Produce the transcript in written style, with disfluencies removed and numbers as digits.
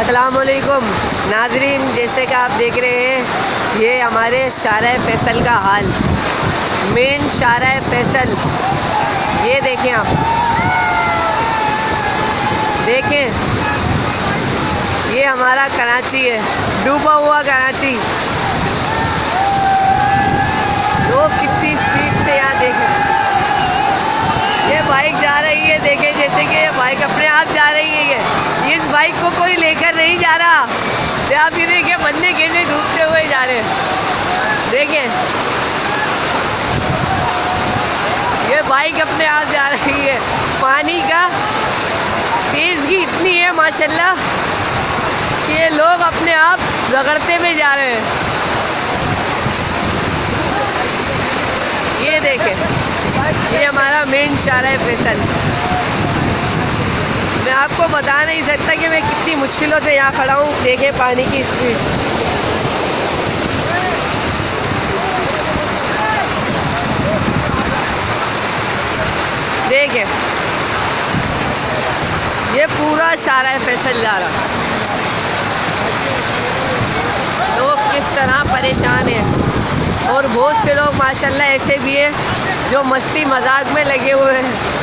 अस्सलामुअलैकुम नाजरीन, जैसे कि आप देख रहे हैं ये हमारे शाहराह फैसल का हाल, मेन शाहराह फैसल। ये देखें, आप देखें, ये हमारा कराची है, डूबा हुआ कराची। लोग कितनी स्पीड से यहाँ देखें, ये बाइक जा रही है, देखें जैसे कि ये बाइक अपने आप जा रही है। ये इस बाइक को कोई लेकर नहीं जा रहा। तो आप ये देखिए बंदे कैसे डूबते हुए जा रहे हैं। देखें, ये बाइक अपने आप जा रही है। पानी का तेज़गी इतनी है माशाल्लाह कि ये लोग अपने आप रगड़ते हुए जा रहे हैं। ये देखें, ये हमारा मेन शाहराह फैसल। मैं आपको बता नहीं सकता कि मैं कितनी मुश्किलों से यहाँ खड़ा हूँ। देखें पानी की स्पीड, देखें ये पूरा शाहराह फैसल जा रहा। लोग किस तरह परेशान हैं और बहुत से लोग माशाल्लाह ऐसे भी हैं जो मस्ती मजाक में लगे हुए हैं।